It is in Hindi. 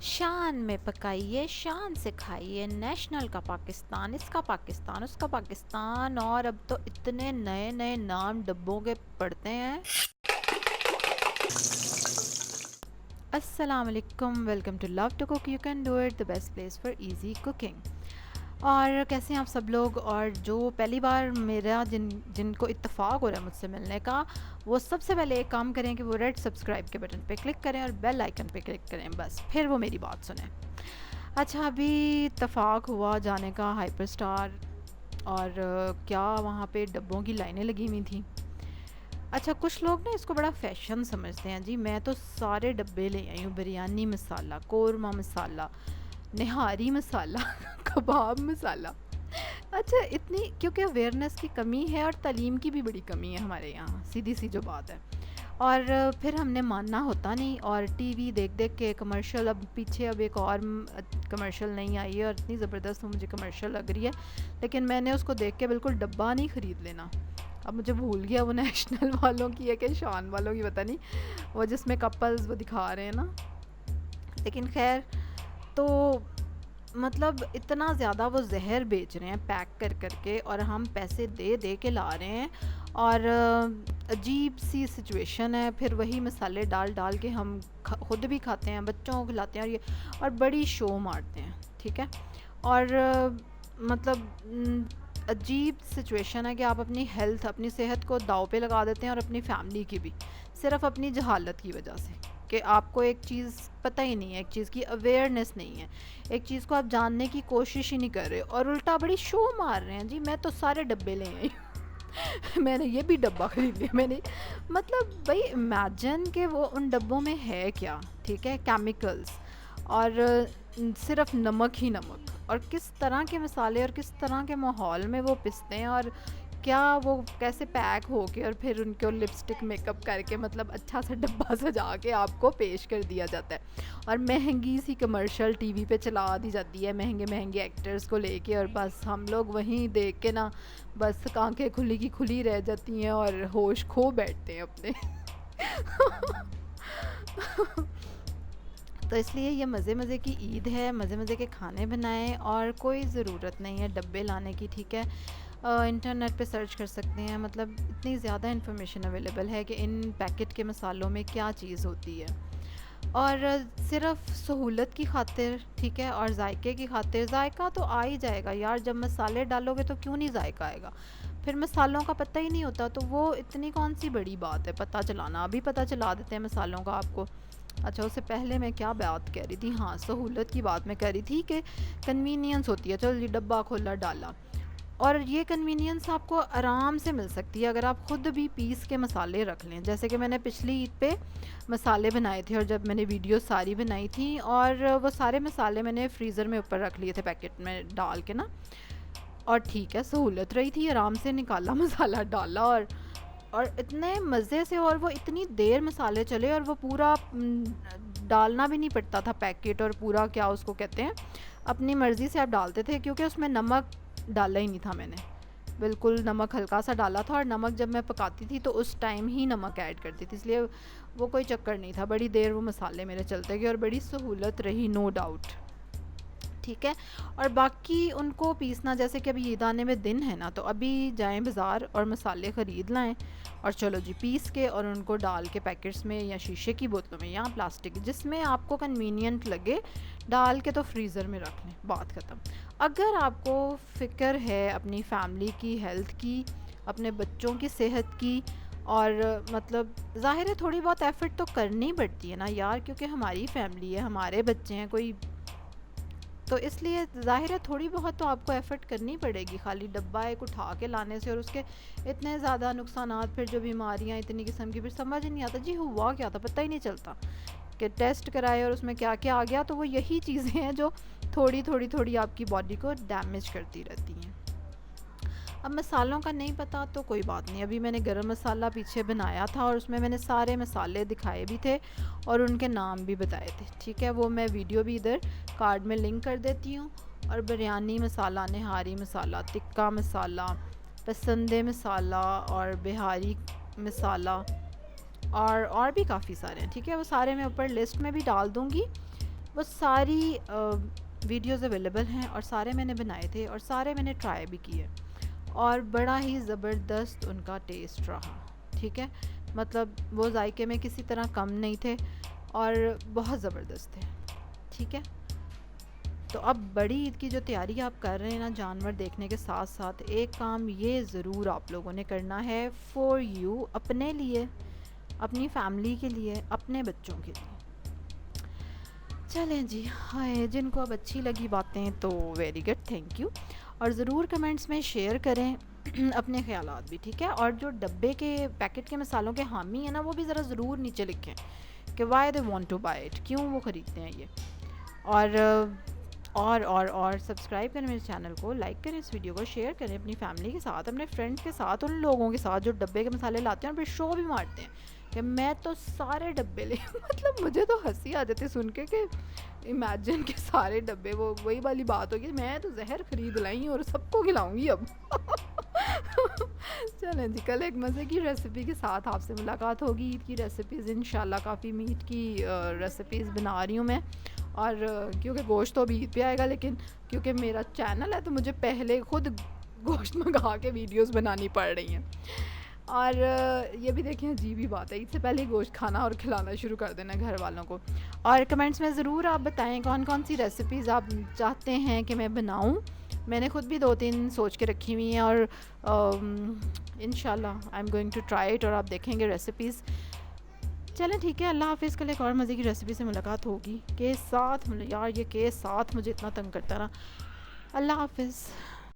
शान में पकाइए, शान से खाइए, नेशनल का पाकिस्तान, इसका पाकिस्तान, उसका पाकिस्तान, और अब तो इतने नए नए नाम डब्बों के पड़ते हैं। अस्सलाम वालेकुम, welcome to love to cook, you can do it, the best place for easy cooking. और कैसे हैं आप सब लोग? और जो पहली बार मेरा जिनको इत्तेफाक हो रहा है मुझसे मिलने का, वो सबसे पहले एक काम करें कि वो रेड सब्सक्राइब के बटन पे क्लिक करें और बेल आइकन पे क्लिक करें, बस फिर वो मेरी बात सुने। अच्छा, अभी इत्तेफाक हुआ जाने का हाइपर स्टार, और क्या वहाँ पे डब्बों की लाइनें लगी हुई थी। अच्छा, कुछ लोग ना इसको बड़ा फैशन समझते हैं जी। मैं तो सारे डब्बे ले आई हूँ, बिरयानी मसाला, कौरमा मसाला, निहारी मसाला कबाब मसाला। अच्छा, इतनी क्योंकि अवेयरनेस की कमी है और तालीम की भी बड़ी कमी है हमारे यहाँ, सीधी सी जो बात है। और फिर हमने मानना होता नहीं, और टीवी देख देख के कमर्शियल, अब पीछे अब एक और कमर्शियल नहीं आई है और इतनी ज़बरदस्त मुझे कमर्शियल लग रही है, लेकिन मैंने उसको देख के बिल्कुल डब्बा नहीं ख़रीद लेना। अब मुझे भूल गया वो नेशनल वालों की है कि शान वालों की, पता नहीं, वो जिसमें कपल्स वो दिखा रहे हैं ना। लेकिन खैर, तो मतलब इतना ज़्यादा वो जहर बेच रहे हैं पैक कर करके, और हम पैसे दे दे के ला रहे हैं, और अजीब सी सिचुएशन है। फिर वही मसाले डाल डाल के हम खुद भी खाते हैं, बच्चों को खिलाते हैं, और बड़ी शो मारते हैं, ठीक है। और मतलब अजीब सिचुएशन है कि आप अपनी हेल्थ, अपनी सेहत को दाव पे लगा देते हैं, और अपनी फैमिली की भी, सिर्फ अपनी जहालत की वजह से, कि आपको एक चीज़ पता ही नहीं है, एक चीज़ की अवेयरनेस नहीं है, एक चीज़ को आप जानने की कोशिश ही नहीं कर रहे, और उल्टा बड़ी शो मार रहे हैं जी। मैं तो सारे डब्बे ले आई मैंने ये भी डब्बा खरीद लिया मैंने। मतलब भाई इमेजिन के वो उन डब्बों में है क्या, ठीक है, केमिकल्स, और सिर्फ नमक ही नमक, और किस तरह के मसाले और किस तरह के माहौल में वो पिसते हैं, और क्या वो कैसे पैक हो के और फिर उनको लिपस्टिक मेकअप करके, मतलब अच्छा सा डब्बा सजा के आपको पेश कर दिया जाता है, और महंगी सी कमर्शियल टीवी पे चला दी जाती है महंगे महंगे एक्टर्स को लेके, और बस हम लोग वहीं देख के ना बस आंखें खुली की खुली रह जाती हैं और होश खो बैठते हैं अपने तो इसलिए ये मज़े मज़े की ईद है, मज़े मज़े के खाने बनाएं, और कोई ज़रूरत नहीं है डब्बे लाने की, ठीक है। इंटरनेट पे सर्च कर सकते हैं, मतलब इतनी ज़्यादा इन्फॉर्मेशन अवेलेबल है कि इन पैकेट के मसालों में क्या चीज़ होती है। और सिर्फ सहूलत की खातिर, ठीक है, और जायके की खातिर, जायका तो आ ही जाएगा यार, जब मसाले डालोगे तो क्यों नहीं जायका आएगा। फिर मसालों का पता ही नहीं होता, तो वो इतनी कौन सी बड़ी बात है पता चलाना, अभी पता चला देते हैं मसालों का आपको। अच्छा, उससे पहले मैं क्या बात कह रही थी, हाँ, सहूलत की बात मैं कह रही थी कि कन्वीनियंस होती है, चलो जी डब्बा खोला डाला, और ये कन्वीनियंस आपको आराम से मिल सकती है अगर आप ख़ुद भी पीस के मसाले रख लें। जैसे कि मैंने पिछली ईद पे मसाले बनाए थे, और जब मैंने वीडियो सारी बनाई थी, और वो सारे मसाले मैंने फ्रीज़र में ऊपर रख लिए थे पैकेट में डाल के ना, और ठीक है, सहूलत रही थी, आराम से निकाला मसाला डाला, और इतने मज़े से, और वो इतनी देर मसाले चले, और वो पूरा डालना भी नहीं पड़ता था पैकेट, और पूरा क्या उसको कहते हैं, अपनी मर्ज़ी से आप डालते थे, क्योंकि उसमें नमक डाला ही नहीं था मैंने, बिल्कुल नमक हल्का सा डाला था, और नमक जब मैं पकाती थी तो उस टाइम ही नमक ऐड करती थी, इसलिए वो कोई चक्कर नहीं था। बड़ी देर वो मसाले मेरे चलते गए, और बड़ी सहूलत रही, नो डाउट, ठीक है। और बाकी उनको पीसना, जैसे कि अभी ईद आने में दिन है ना, तो अभी जाएं बाज़ार और मसाले ख़रीद लाएं, और चलो जी पीस के, और उनको डाल के पैकेट्स में, या शीशे की बोतलों में, या प्लास्टिक, जिसमें आपको कन्वीनियंट लगे, डाल के तो फ्रीज़र में रख लें, बात ख़त्म। अगर आपको फ़िक्र है अपनी फैमिली की हेल्थ की, अपने बच्चों की सेहत की, और मतलब ज़ाहिर है थोड़ी बहुत एफ़र्ट तो करनी पड़ती है ना यार, क्योंकि हमारी फैमिली है, हमारे बच्चे हैं, कोई, तो इसलिए ज़ाहिर है थोड़ी बहुत तो आपको एफ़र्ट करनी पड़ेगी। खाली डब्बा एक उठा के लाने से, और उसके इतने ज़्यादा नुकसानात, फिर जो बीमारियां इतनी किस्म की, फिर समझ ही नहीं आता जी हुआ क्या था, पता ही नहीं चलता कि टेस्ट कराए और उसमें क्या क्या आ गया। तो वो यही चीज़ें हैं जो थोड़ी थोड़ी थोड़ी आपकी बॉडी को डैमेज करती रहती हैं। अब मसालों का नहीं पता तो कोई बात नहीं, अभी मैंने गरम मसाला पीछे बनाया था, और उसमें मैंने सारे मसाले दिखाए भी थे, और उनके नाम भी बताए थे, ठीक है। वो मैं वीडियो भी इधर कार्ड में लिंक कर देती हूँ। और बिरयानी मसाला, निहारी मसाला, टिक्का मसाला, पसंदे मसाला, और बिहारी मसाला, और भी काफ़ी सारे हैं, ठीक है। वो सारे मैं ऊपर लिस्ट में भी डाल दूँगी, वो सारी वीडियोस अवेलेबल हैं और सारे मैंने बनाए थे और सारे मैंने ट्राई भी किए और बड़ा ही ज़बरदस्त उनका टेस्ट रहा। ठीक है, मतलब वो जायके में किसी तरह कम नहीं थे और बहुत ज़बरदस्त थे। ठीक है, तो अब बड़ी ईद की जो तैयारी आप कर रहे हैं ना जानवर देखने के साथ साथ, एक काम ये ज़रूर आप लोगों ने करना है फॉर यू, अपने लिए, अपनी फैमिली के लिए, अपने बच्चों के लिए। चलें जी, हाय जिनको अब अच्छी लगी बातें तो वेरी गुड, थैंक यू। और ज़रूर कमेंट्स में शेयर करें अपने ख़यालात भी। ठीक है, और जो डब्बे के पैकेट के मसालों के हामी हैं ना, वो भी ज़रा ज़रूर नीचे लिखें कि why they want to buy it, क्यों वो ख़रीदते हैं ये। और सब्सक्राइब करें मेरे चैनल को, लाइक करें इस वीडियो को, शेयर करें अपनी फैमिली के साथ, अपने फ्रेंड्स के साथ, उन लोगों के साथ जो डब्बे के मसाले लाते हैं और फिर शो भी मारते हैं कि मैं तो सारे डब्बे ले मतलब मुझे तो हंसी आ जाती सुन के कि इमेजिन के सारे डब्बे, वो वही वाली बात होगी, मैं तो जहर खरीद लाई और सबको खिलाऊंगी अब। चलें जी, कल एक मज़े की रेसिपी के साथ आपसे मुलाकात होगी। ईद की रेसिपीज़ इंशाल्लाह, काफ़ी मीट की रेसिपीज़ बना रही हूँ मैं। और क्योंकि गोश्त तो अभी ईद पे आएगा, लेकिन क्योंकि मेरा चैनल है तो मुझे पहले खुद गोश्त मंगा के वीडियोस बनानी पड़ रही हैं। और ये भी देखें अजीब ही बात है, ईद से पहले ही गोश्त खाना और खिलाना शुरू कर देना घर वालों को। और कमेंट्स में ज़रूर आप बताएं कौन कौन सी रेसिपीज़ आप चाहते हैं कि मैं बनाऊं। मैंने खुद भी 2-3 सोच के रखी हुई हैं और इंशाल्लाह I am going to try it, और आप देखेंगे रेसिपीज़। चलें ठीक है, अल्लाह हाफ़िज़। कल एक और मज़े की रेसिपी से मुलाकात होगी। के साथ यार, ये के साथ मुझे इतना तंग करता ना। अल्लाह हाफ़िज़।